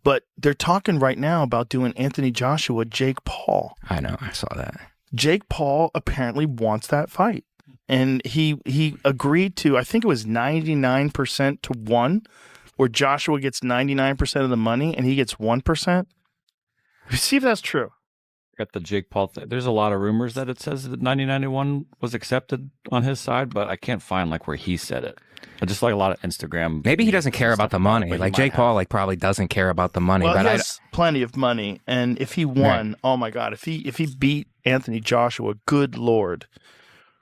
But they're talking right now about doing Anthony Joshua, Jake Paul. I know. I saw that. Jake Paul apparently wants that fight. And he agreed to, I think it was 99% to 1, where Joshua gets 99% of the money and he gets 1%. See if that's true. Got the Jake Paul thing. There's a lot of rumors that it says that 1991 was accepted on his side, but I can't find like where he said it. I just like a lot of Instagram. Maybe he doesn't care about the money. Like Jake Paul, like probably doesn't care about the money. Well, but he has plenty of money, and if he won, oh my God, if he beat Anthony Joshua, good Lord.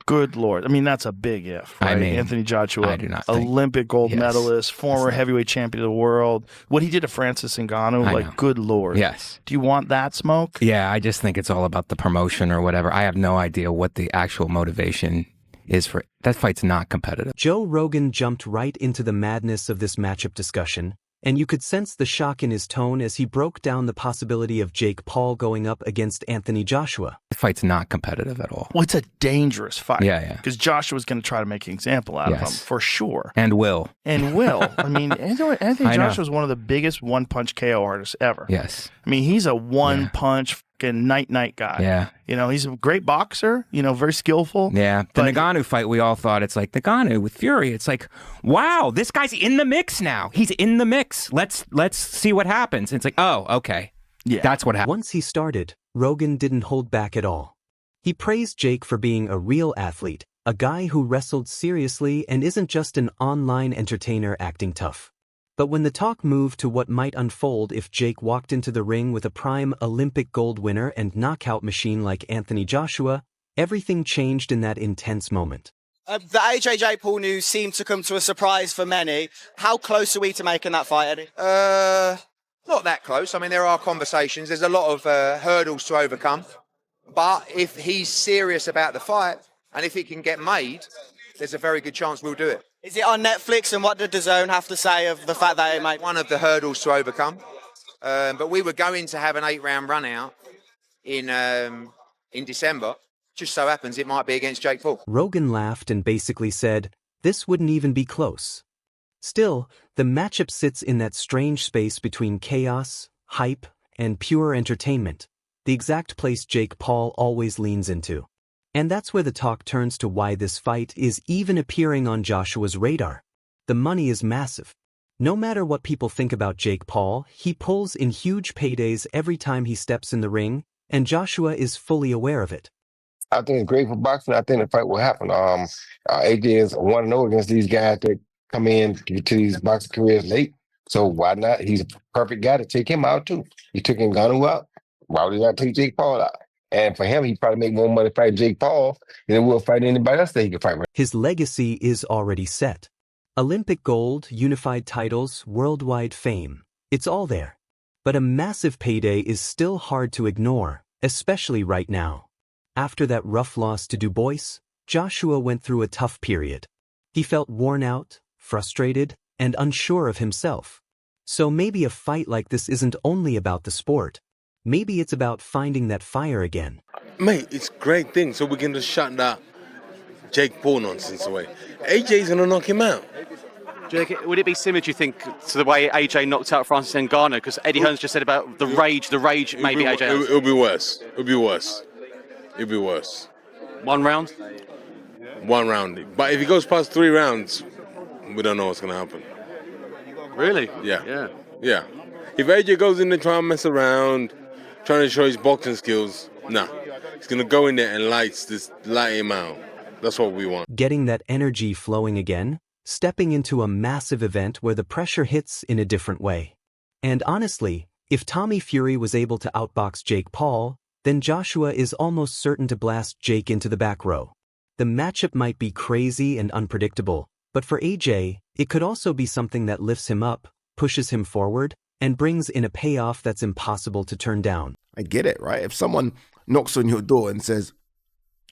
I mean, that's a big if, right? I mean, Anthony Joshua, I do not think, Olympic gold medalist, former heavyweight champion of the world. What he did to Francis Ngannou, like, good Lord. Yes. Do you want that smoke? Yeah, I just think it's all about the promotion or whatever. I have no idea what the actual motivation is for that fight's not competitive. Joe Rogan jumped right into the madness of this matchup discussion, and you could sense the shock in his tone as he broke down the possibility of Jake Paul going up against Anthony Joshua. The fight's not competitive at all. Well, it's a dangerous fight. Yeah. Because Joshua's going to try to make an example out of him, for sure. And will. I mean, Anthony Joshua is one of the biggest one-punch KO artists ever. Yes. I mean, he's a one-punch fucking night-night guy. Yeah. You know, he's a great boxer, you know, very skillful. Yeah. The Ngannou fight, we all thought, it's like, Ngannou with Fury. It's like, wow, this guy's in the mix now. He's in the mix. Let's see what happens. And it's like, oh, okay. Yeah. That's what happened. Once he started, Rogan didn't hold back at all. He praised Jake for being a real athlete, a guy who wrestled seriously and isn't just an online entertainer acting tough. But when the talk moved to what might unfold if Jake walked into the ring with a prime Olympic gold winner and knockout machine like Anthony Joshua, everything changed in that intense moment. The AJ Jake Paul news seemed to come to a surprise for many. How close are we to making that fight, Eddie? Not that close. I mean, there are conversations. There's a lot of hurdles to overcome. But if he's serious about the fight, and if it can get made, there's a very good chance we'll do it. Is it on Netflix, and what did DAZN have to say of the fact that it made? One of the hurdles to overcome. But we were going to have an 8-round run out in December. Just so happens it might be against Jake Paul. Rogan laughed and basically said, this wouldn't even be close. Still, the matchup sits in that strange space between chaos, hype, and pure entertainment, the exact place Jake Paul always leans into. And that's where the talk turns to why this fight is even appearing on Joshua's radar. The money is massive. No matter what people think about Jake Paul, he pulls in huge paydays every time he steps in the ring, and Joshua is fully aware of it. I think it's great for boxing. I think the fight will happen. AJ is 1-0 against these guys that come in to these boxing careers late. So why not? He's a perfect guy to take him out too. He took Ngannou out. Why would he not take Jake Paul out? And for him, he'd probably make more money fighting Jake Paul than we'll fight anybody else that he can fight with. His legacy is already set. Olympic gold, unified titles, worldwide fame. It's all there. But a massive payday is still hard to ignore, especially right now. After that rough loss to Du Bois, Joshua went through a tough period. He felt worn out, frustrated, and unsure of himself. So maybe a fight like this isn't only about the sport. Maybe it's about finding that fire again. Mate, it's a great thing, so we can just shut that Jake Paul nonsense away. AJ's going to knock him out. Jake, would it be similar, do you think, to the way AJ knocked out Francis Ngannou? Because Eddie Hearn's just said about the rage maybe AJ has. It'll be worse. It'll be worse. It'll be worse. 1 round? 1 round. But if he goes past 3 rounds, we don't know what's going to happen. Really? Yeah. If AJ goes in there trying to mess around, trying to show his boxing skills, nah. He's going to go in there and light him out. That's what we want. Getting that energy flowing again, stepping into a massive event where the pressure hits in a different way. And honestly, if Tommy Fury was able to outbox Jake Paul, then Joshua is almost certain to blast Jake into the back row. The matchup might be crazy and unpredictable, but for AJ, it could also be something that lifts him up, pushes him forward, and brings in a payoff that's impossible to turn down. I get it, right? If someone knocks on your door and says,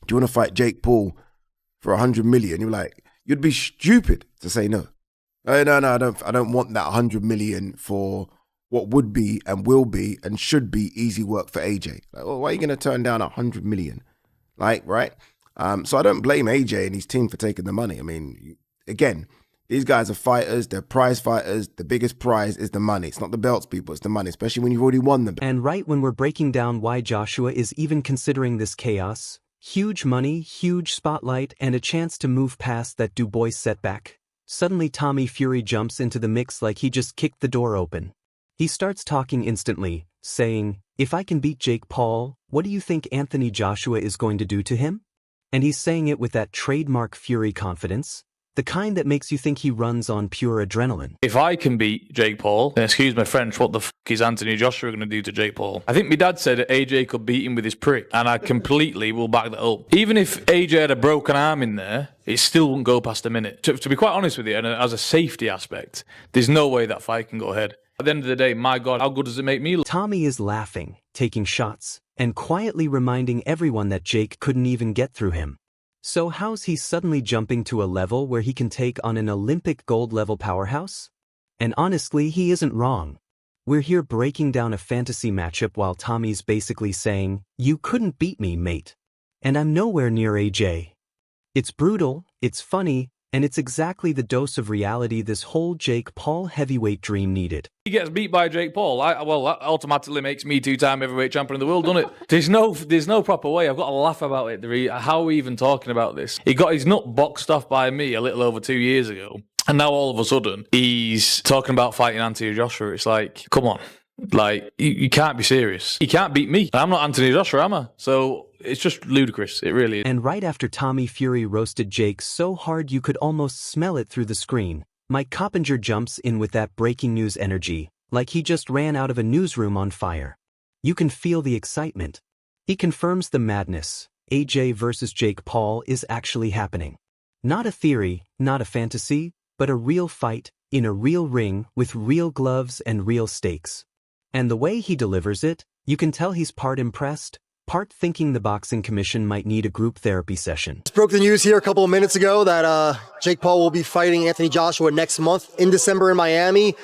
do you want to fight Jake Paul for 100 million? You're like, you'd be stupid to say no. No, I don't want that 100 million for what would be and will be and should be easy work for AJ. Like, well, why are you going to turn down 100 million? Like, right? So I don't blame AJ and his team for taking the money. I mean, again, These guys are fighters. They're prize fighters. The biggest prize is the money. It's not the belts, people. It's the money, especially when you've already won them. And right when we're breaking down why Joshua is even considering this chaos, huge money, huge spotlight, and a chance to move past that Du Bois setback, suddenly Tommy Fury jumps into the mix like he just kicked the door open. He starts talking instantly, saying, "If I can beat Jake Paul, what do you think Anthony Joshua is going to do to him?" And he's saying it with that trademark Fury confidence, the kind that makes you think he runs on pure adrenaline. If I can beat Jake Paul, then excuse my French, what the f*** is Anthony Joshua going to do to Jake Paul? I think my dad said that AJ could beat him with his prick, and I completely will back that up. Even if AJ had a broken arm in there, it still wouldn't go past a minute. To be quite honest with you, and as a safety aspect, there's no way that fight can go ahead. At the end of the day, my God, how good does it make me look? Tommy is laughing, taking shots, and quietly reminding everyone that Jake couldn't even get through him. So how's he suddenly jumping to a level where he can take on an Olympic gold-level powerhouse? And honestly, he isn't wrong. We're here breaking down a fantasy matchup while Tommy's basically saying, "You couldn't beat me, mate." And I'm nowhere near AJ. It's brutal, it's funny, and it's exactly the dose of reality this whole Jake Paul heavyweight dream needed. He gets beat by Jake Paul. Well, that automatically makes me two-time heavyweight champion of the world, doesn't it? There's no proper way. I've got to laugh about it. How are we even talking about this? He got his nut boxed off by me a little over 2 years ago, and now all of a sudden he's talking about fighting Anthony Joshua. It's like, come on. Like, you can't be serious. He can't beat me. I'm not Anthony Joshua, am I? So it's just ludicrous. It really is. And right after Tommy Fury roasted Jake so hard you could almost smell it through the screen, Mike Coppinger jumps in with that breaking news energy, like he just ran out of a newsroom on fire. You can feel the excitement. He confirms the madness. AJ versus Jake Paul is actually happening. Not a theory, not a fantasy, but a real fight, in a real ring, with real gloves and real stakes. And the way he delivers it, you can tell he's part impressed, part thinking the boxing commission might need a group therapy session. Just broke the news here a couple of minutes ago that Jake Paul will be fighting Anthony Joshua next month in December in Miami.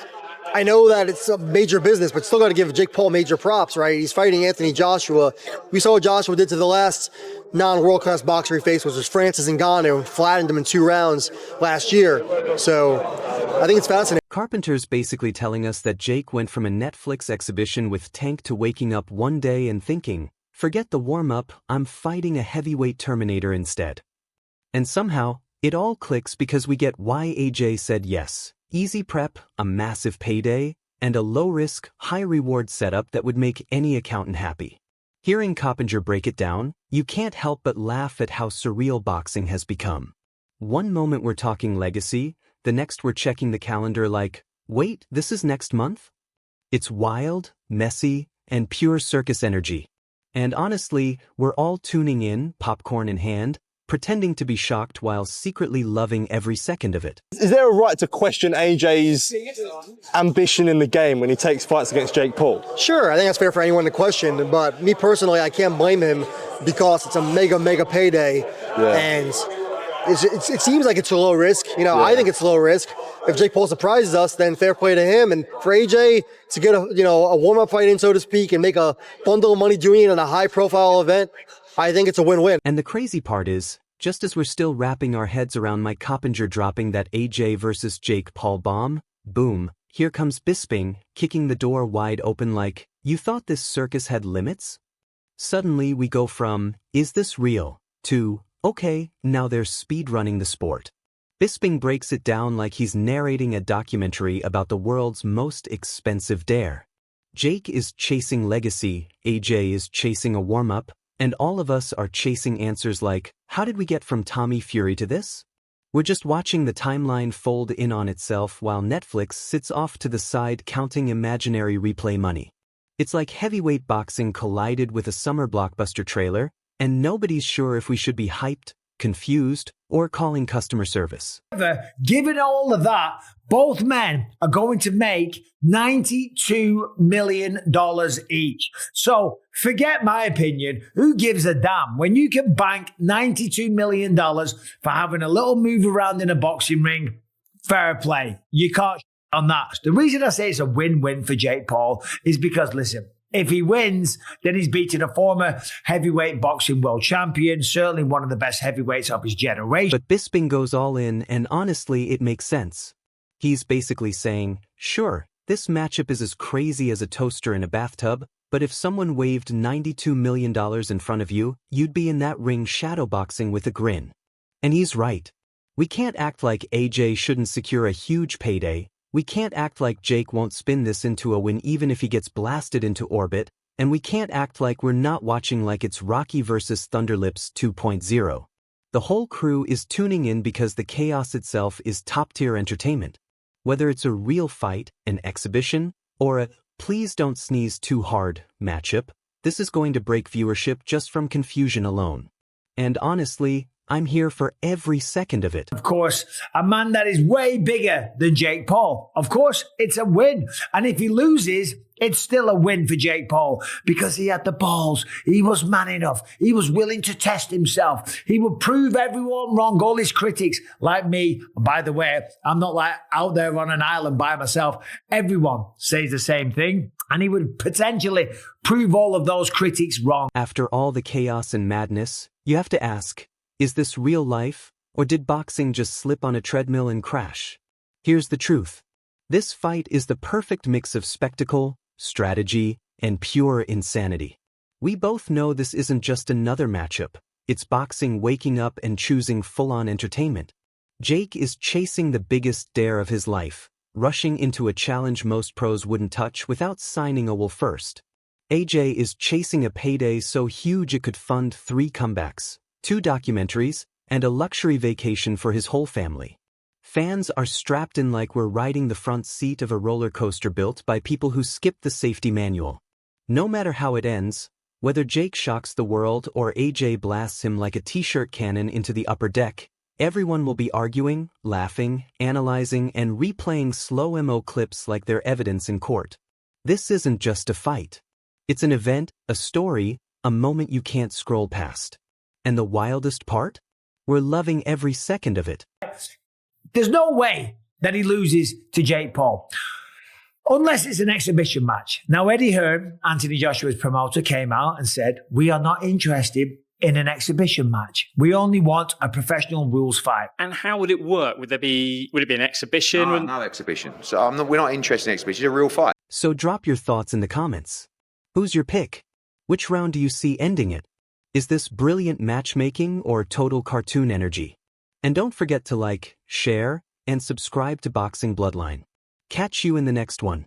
I know that it's a major business, but still got to give Jake Paul major props, right? He's fighting Anthony Joshua. We saw what Joshua did to the last non-world-class boxer he faced, which was Francis Ngannou, and flattened him in 2 rounds last year. So I think it's fascinating. Carpenter's basically telling us that Jake went from a Netflix exhibition with Tank to waking up one day and thinking, forget the warm-up, I'm fighting a heavyweight Terminator instead. And somehow, it all clicks because we get why AJ said yes. Easy prep, a massive payday, and a low-risk, high-reward setup that would make any accountant happy. Hearing Coppinger break it down, you can't help but laugh at how surreal boxing has become. One moment we're talking legacy, the next we're checking the calendar like, wait, this is next month? It's wild, messy, and pure circus energy. And honestly, we're all tuning in, popcorn in hand, pretending to be shocked while secretly loving every second of it. Is there a right to question AJ's ambition in the game when he takes fights against Jake Paul? Sure, I think that's fair for anyone to question, but me personally, I can't blame him because it's a mega payday, and it seems like it's a low risk. I think it's low risk. If Jake Paul surprises us, then fair play to him. And for AJ to get a warm-up fight in, so to speak, and make a bundle of money doing it in a high-profile event, I think it's a win-win. And the crazy part is, just as we're still wrapping our heads around Mike Coppinger dropping that AJ versus Jake Paul bomb, boom, here comes Bisping, kicking the door wide open like, you thought this circus had limits? Suddenly we go from, is this real, to, okay, now they're speedrunning the sport. Bisping breaks it down like he's narrating a documentary about the world's most expensive dare. Jake is chasing legacy, AJ is chasing a warm-up, and all of us are chasing answers like, how did we get from Tommy Fury to this? We're just watching the timeline fold in on itself while Netflix sits off to the side counting imaginary replay money. It's like heavyweight boxing collided with a summer blockbuster trailer, and nobody's sure if we should be hyped, confused, or calling customer service. Given all of that, both men are going to make $92 million each. So forget my opinion. Who gives a damn when you can bank $92 million for having a little move around in a boxing ring? Fair play. You can't on that. The reason I say it's a win-win for Jake Paul is because, listen, If he wins, then he's beating a former heavyweight boxing world champion, certainly one of the best heavyweights of his generation. But Bisping goes all in, and honestly, it makes sense. He's basically saying, sure, this matchup is as crazy as a toaster in a bathtub, but if someone waved $92 million in front of you, you'd be in that ring shadowboxing with a grin. And he's right. We can't act like AJ shouldn't secure a huge payday. We can't act like Jake won't spin this into a win even if he gets blasted into orbit, and we can't act like we're not watching like it's Rocky vs. Thunderlips 2.0. The whole crew is tuning in because the chaos itself is top-tier entertainment. Whether it's a real fight, an exhibition, or a please don't sneeze too hard matchup, this is going to break viewership just from confusion alone. And honestly, I'm here for every second of it. Of course, a man that is way bigger than Jake Paul. Of course, it's a win. And if he loses, it's still a win for Jake Paul because he had the balls. He was man enough. He was willing to test himself. He would prove everyone wrong, all his critics, like me. By the way, I'm not like out there on an island by myself. Everyone says the same thing. And he would potentially prove all of those critics wrong. After all the chaos and madness, you have to ask, is this real life, or did boxing just slip on a treadmill and crash? Here's the truth. This fight is the perfect mix of spectacle, strategy, and pure insanity. We both know this isn't just another matchup. It's boxing waking up and choosing full-on entertainment. Jake is chasing the biggest dare of his life, rushing into a challenge most pros wouldn't touch without signing a will first. AJ is chasing a payday so huge it could fund 3 comebacks, 2 documentaries, and a luxury vacation for his whole family. Fans are strapped in like we're riding the front seat of a roller coaster built by people who skipped the safety manual. No matter how it ends, whether Jake shocks the world or AJ blasts him like a t-shirt cannon into the upper deck, everyone will be arguing, laughing, analyzing, and replaying slow-mo clips like they're evidence in court. This isn't just a fight. It's an event, a story, a moment you can't scroll past. And the wildest part? We're loving every second of it. There's no way that he loses to Jake Paul. Unless it's an exhibition match. Now, Eddie Hearn, Anthony Joshua's promoter, came out and said, we are not interested in an exhibition match. We only want a professional rules fight. And how would it work? Would it be an exhibition? No exhibition. So we're not interested in exhibition. It's a real fight. So drop your thoughts in the comments. Who's your pick? Which round do you see ending it? Is this brilliant matchmaking or total cartoon energy? And don't forget to like, share, and subscribe to Boxing Bloodline. Catch you in the next one.